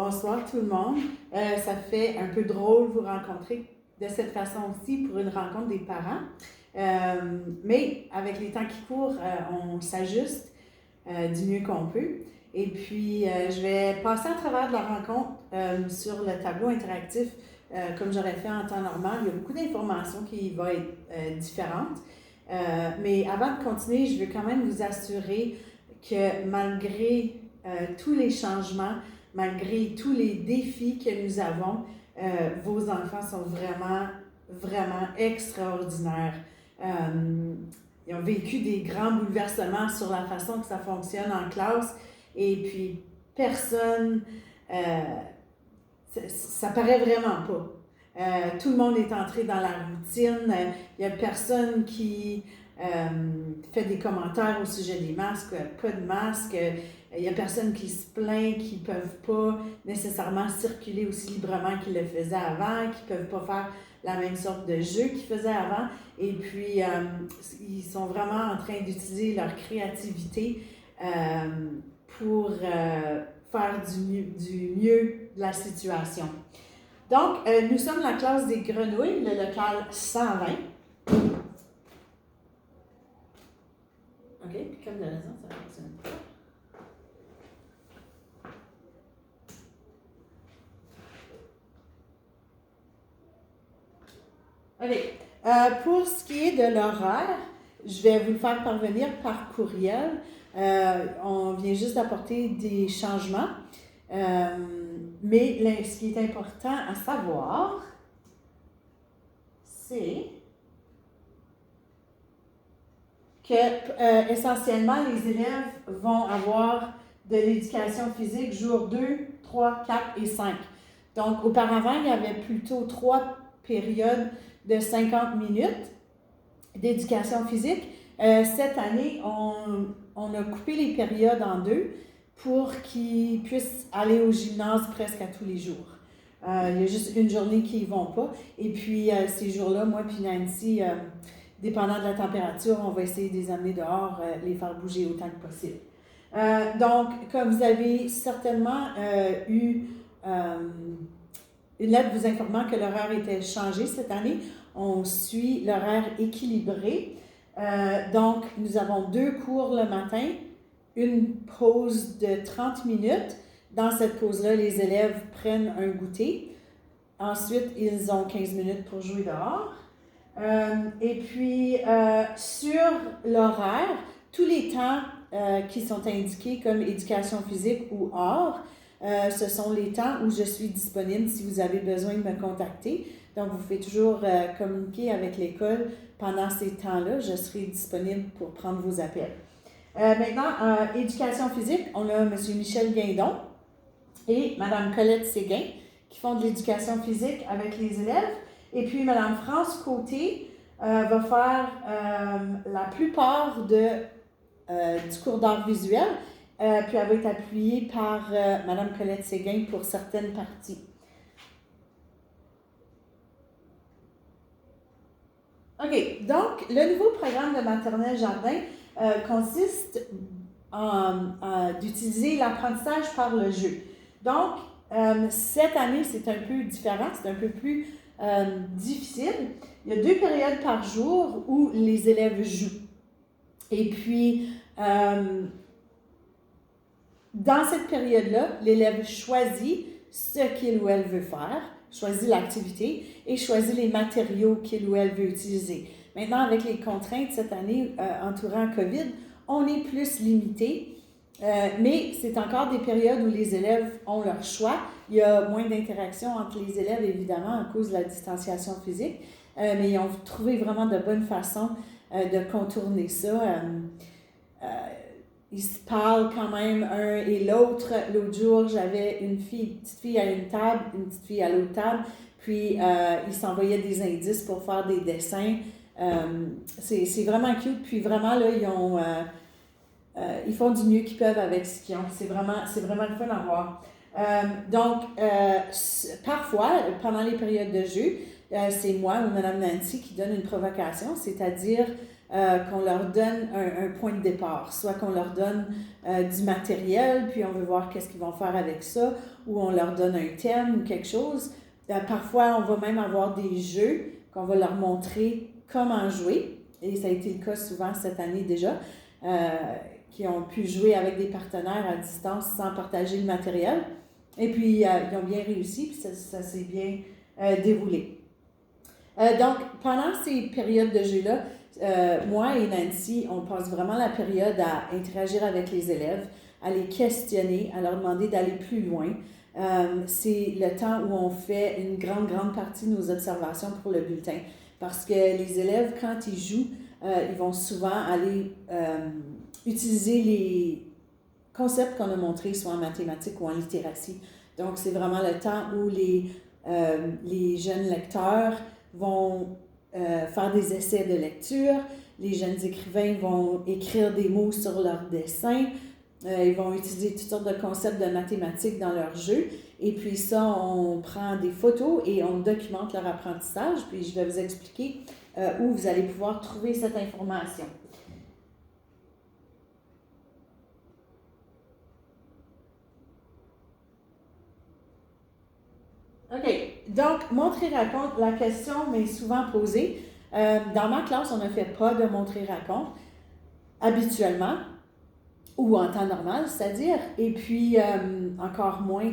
Bonsoir tout le monde. Ça fait un peu drôle vous rencontrer de cette façon-ci pour une rencontre des parents. Mais avec les temps qui courent, on s'ajuste du mieux qu'on peut. Et puis, je vais passer à travers de la rencontre sur le tableau interactif comme j'aurais fait en temps normal. Il y a beaucoup d'informations qui vont être différentes. Mais avant de continuer, je veux quand même vous assurer que malgré tous les changements, malgré tous les défis que nous avons, vos enfants sont vraiment extraordinaires. Ils ont vécu des grands bouleversements sur la façon que ça fonctionne en classe et puis personne, ça paraît vraiment pas. Tout le monde est entré dans la routine. Il n'y a personne qui fait des commentaires au sujet des masques, pas de masque. Il n'y a personne qui se plaint, qui ne peuvent pas nécessairement circuler aussi librement qu'ils le faisaient avant, qui ne peuvent pas faire la même sorte de jeu qu'ils faisaient avant. Et puis, ils sont vraiment en train d'utiliser leur créativité pour faire du mieux de la situation. Donc, nous sommes la classe des grenouilles, le local 120. OK, puis comme de raison, ça fonctionne pas. OK. Pour ce qui est de l'horaire, je vais vous le faire parvenir par courriel. On vient juste d'apporter des changements. Mais ce qui est important à savoir, c'est que essentiellement, les élèves vont avoir de l'éducation physique jour 2, 3, 4 et 5. Donc, auparavant, il y avait plutôt 3 périodes de 50 minutes d'éducation physique. Cette année, on a coupé les périodes en 2 pour qu'ils puissent aller au gymnase presque à tous les jours. Il y a juste une journée qu'ils ne vont pas. Et puis, ces jours-là, moi puis Nancy, dépendant de la température, on va essayer de les amener dehors, les faire bouger autant que possible. Donc, comme vous avez certainement eu une lettre vous informant que l'horaire était changé cette année, on suit l'horaire équilibré. Donc, nous avons 2 cours le matin, une pause de 30 minutes. Dans cette pause-là, les élèves prennent un goûter. Ensuite, ils ont 15 minutes pour jouer dehors. Et puis, sur l'horaire, tous les temps qui sont indiqués comme éducation physique ou hors, ce sont les temps où je suis disponible si vous avez besoin de me contacter. Donc, vous pouvez toujours communiquer avec l'école pendant ces temps-là. Je serai disponible pour prendre vos appels. Maintenant, éducation physique, on a M. Michel Guindon et Mme Colette Séguin qui font de l'éducation physique avec les élèves. Et puis, Mme France Côté va faire la plupart du cours d'art visuel. Puis, elle va être appuyée par Mme Colette Séguin pour certaines parties. OK. Donc, le nouveau programme de maternelle jardin consiste d'utiliser l'apprentissage par le jeu. Donc, cette année, c'est un peu différent, c'est un peu plus difficile. Il y a 2 périodes par jour où les élèves jouent. Et puis, dans cette période-là, l'élève choisit ce qu'il ou elle veut faire, choisit l'activité et choisit les matériaux qu'il ou elle veut utiliser. Maintenant, avec les contraintes cette année entourant COVID, on est plus limité, mais c'est encore des périodes où les élèves ont leur choix. Il y a moins d'interaction entre les élèves, évidemment, à cause de la distanciation physique, mais ils ont trouvé vraiment de bonnes façons de contourner ça. Ils se parlent quand même un et l'autre. L'autre jour, j'avais une petite fille à une table, une petite fille à l'autre table, puis ils s'envoyaient des indices pour faire des dessins. C'est vraiment cute, puis vraiment, là, ils font du mieux qu'ils peuvent avec ce qu'ils ont. C'est vraiment le fun à voir. Donc, parfois, pendant les périodes de jeu, c'est moi ou Mme Nancy qui donne une provocation, c'est-à-dire qu'on leur donne un point de départ, soit qu'on leur donne du matériel, puis on veut voir qu'est-ce qu'ils vont faire avec ça, ou on leur donne un thème ou quelque chose. Parfois, on va même avoir des jeux qu'on va leur montrer comment jouer, et ça a été le cas souvent cette année déjà, qui ont pu jouer avec des partenaires à distance sans partager le matériel. Et puis, ils ont bien réussi, puis ça s'est bien déroulé. Donc, pendant ces périodes de jeu-là, moi et Nancy, on passe vraiment la période à interagir avec les élèves, à les questionner, à leur demander d'aller plus loin. C'est le temps où on fait une grande partie de nos observations pour le bulletin. Parce que les élèves, quand ils jouent, ils vont souvent aller utiliser les concepts qu'on a montrés, soit en mathématiques ou en littératie. Donc, c'est vraiment le temps où les jeunes lecteurs vont faire des essais de lecture, les jeunes écrivains vont écrire des mots sur leurs dessins, ils vont utiliser toutes sortes de concepts de mathématiques dans leur jeu, et puis ça, on prend des photos et on documente leur apprentissage, puis je vais vous expliquer où vous allez pouvoir trouver cette information. OK. Donc, montrer-raconte, la question m'est souvent posée. Dans ma classe, on ne fait pas de montrer-raconte habituellement ou en temps normal, c'est-à-dire, et puis encore moins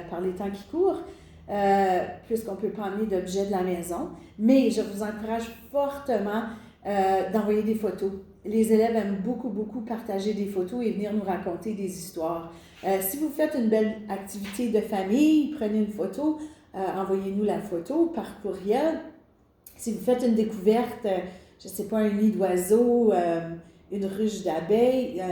par les temps qui courent, puisqu'on ne peut pas emmener d'objets de la maison. Mais je vous encourage fortement d'envoyer des photos. Les élèves aiment beaucoup partager des photos et venir nous raconter des histoires. Si vous faites une belle activité de famille, prenez une photo, envoyez-nous la photo par courriel. Si vous faites une découverte, je ne sais pas, un nid d'oiseau, une ruche d'abeilles,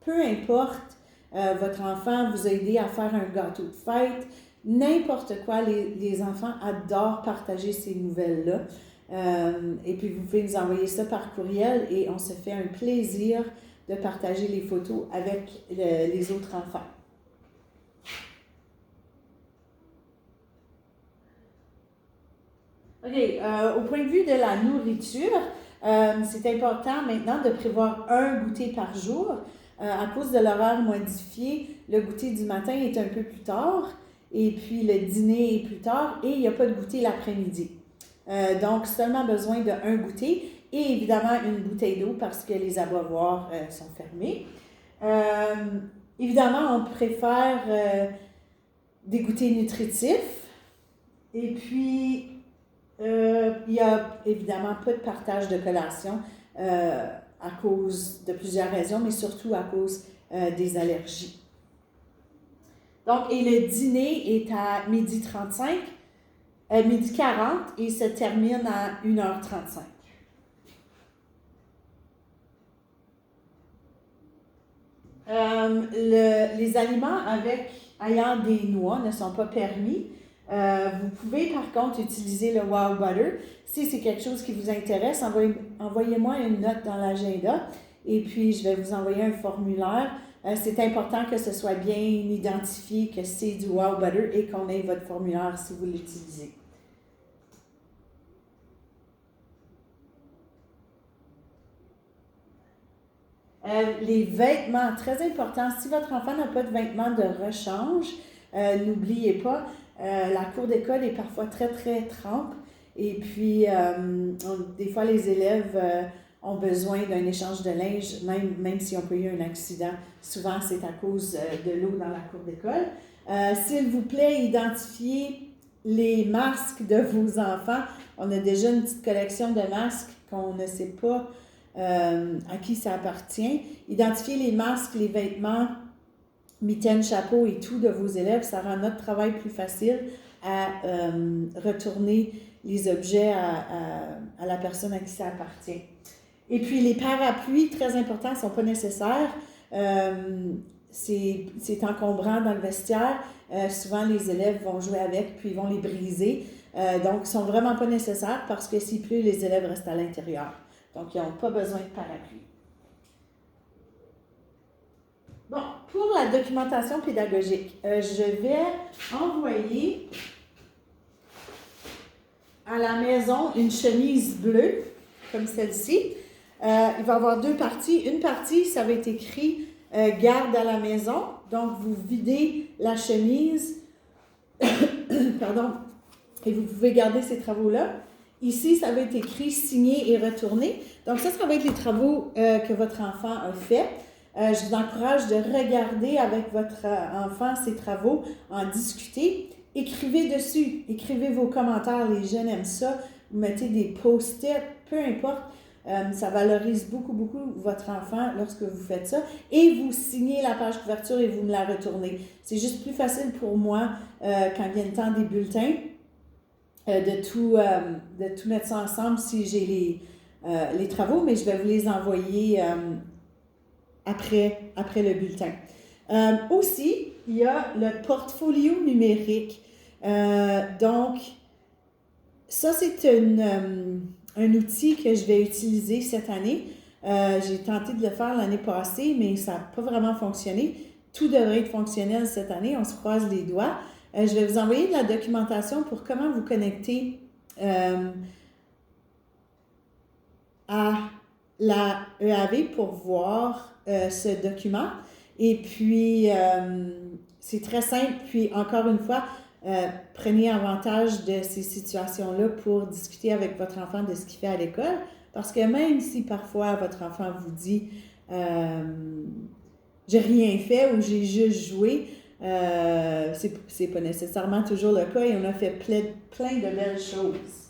peu importe, votre enfant vous a aidé à faire un gâteau de fête, n'importe quoi, les enfants adorent partager ces nouvelles-là. Et puis vous pouvez nous envoyer ça par courriel et on se fait un plaisir de partager les photos avec les autres enfants. OK, au point de vue de la nourriture, c'est important maintenant de prévoir un goûter par jour. À cause de l'horaire modifié, le goûter du matin est un peu plus tard et puis le dîner est plus tard et il n'y a pas de goûter l'après-midi. Donc, seulement besoin d'un goûter et évidemment une bouteille d'eau parce que les abreuvoirs sont fermés. Évidemment, on préfère des goûters nutritifs et puis il n'y a évidemment pas de partage de collation à cause de plusieurs raisons, mais surtout à cause des allergies. Donc, et le dîner est à 12h35, 12h40 et se termine à 1h35. Les aliments ayant des noix ne sont pas permis. Vous pouvez par contre utiliser le Wow Butter. Si c'est quelque chose qui vous intéresse, envoyez-moi une note dans l'agenda et puis je vais vous envoyer un formulaire. C'est important que ce soit bien identifié que c'est du Wow Butter et qu'on ait votre formulaire si vous l'utilisez. Les vêtements, très important. Si votre enfant n'a pas de vêtements de rechange, n'oubliez pas, la cour d'école est parfois très trempe et puis des fois les élèves ont besoin d'un échange de linge, même si on peut eu un accident. Souvent, c'est à cause de l'eau dans la cour d'école. S'il vous plaît, identifiez les masques de vos enfants. On a déjà une petite collection de masques qu'on ne sait pas à qui ça appartient. Identifiez les masques, les vêtements, mitaines, chapeaux et tout de vos élèves. Ça rend notre travail plus facile à retourner les objets à la personne à qui ça appartient. Et puis les parapluies, très importants, ne sont pas nécessaires. C'est encombrant dans le vestiaire. Souvent, les élèves vont jouer avec, puis ils vont les briser. Donc, ils ne sont vraiment pas nécessaires parce que s'il pleut, les élèves restent à l'intérieur. Donc, ils n'ont pas besoin de parapluie. Bon, pour la documentation pédagogique, je vais envoyer à la maison une chemise bleue, comme celle-ci. il va y avoir deux parties. Une partie, ça va être écrit garde à la maison. Donc, vous videz la chemise, pardon, et vous pouvez garder ces travaux-là. Ici, ça va être écrit signer et retourner. Donc, ça va être les travaux que votre enfant a fait. Je vous encourage de regarder avec votre enfant ces travaux, en discuter. Écrivez dessus, écrivez vos commentaires. Les jeunes aiment ça. Vous mettez des post-it, peu importe. Ça valorise beaucoup, beaucoup votre enfant lorsque vous faites ça. Et vous signez la page couverture et vous me la retournez. C'est juste plus facile pour moi quand vient le temps des bulletins de tout mettre ça ensemble si j'ai les travaux, mais je vais vous les envoyer après le bulletin. Aussi, il y a le portfolio numérique. Donc, ça, c'est un outil que je vais utiliser cette année. J'ai tenté de le faire l'année passée, mais ça n'a pas vraiment fonctionné. Tout devrait être fonctionnel cette année. On se croise les doigts. Je vais vous envoyer de la documentation pour comment vous connecter à la EAV pour voir ce document. Et puis, c'est très simple. Puis, encore une fois, prenez avantage de ces situations-là pour discuter avec votre enfant de ce qu'il fait à l'école. Parce que même si parfois votre enfant vous dit j'ai rien fait ou j'ai juste joué, c'est pas nécessairement toujours le cas et on a fait plein de belles choses.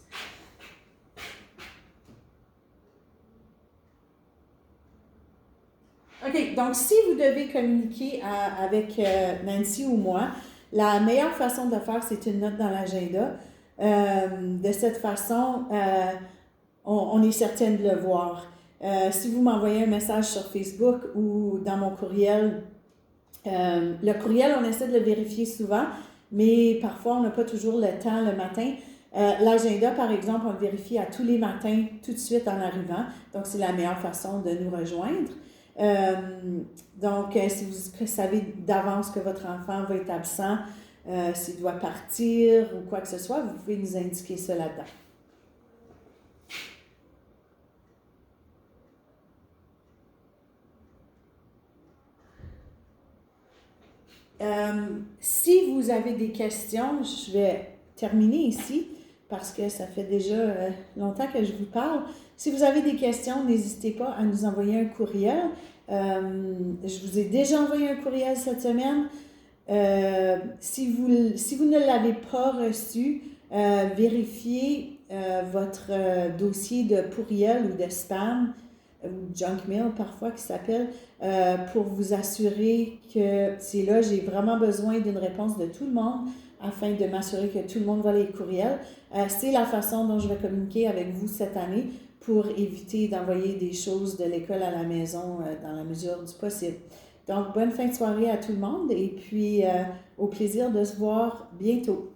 OK, donc si vous devez communiquer avec Nancy ou moi, la meilleure façon de faire, c'est une note dans l'agenda. De cette façon, on est certaine de le voir. Si vous m'envoyez un message sur Facebook ou dans mon courriel, le courriel, on essaie de le vérifier souvent, mais parfois, on n'a pas toujours le temps le matin. L'agenda, par exemple, on le vérifie à tous les matins, tout de suite en arrivant. Donc, c'est la meilleure façon de nous rejoindre. Donc, si vous savez d'avance que votre enfant va être absent, s'il doit partir ou quoi que ce soit, vous pouvez nous indiquer ça là-dedans. Si vous avez des questions, je vais terminer ici parce que ça fait déjà longtemps que je vous parle. Si vous avez des questions, n'hésitez pas à nous envoyer un courriel. Je vous ai déjà envoyé un courriel cette semaine. Si vous ne l'avez pas reçu, vérifiez votre dossier de courriel ou de spam ou junk mail parfois qui s'appelle pour vous assurer que c'est là, j'ai vraiment besoin d'une réponse de tout le monde afin de m'assurer que tout le monde voit les courriels. C'est la façon dont je vais communiquer avec vous cette année pour éviter d'envoyer des choses de l'école à la maison dans la mesure du possible. Donc, bonne fin de soirée à tout le monde et puis au plaisir de se voir bientôt.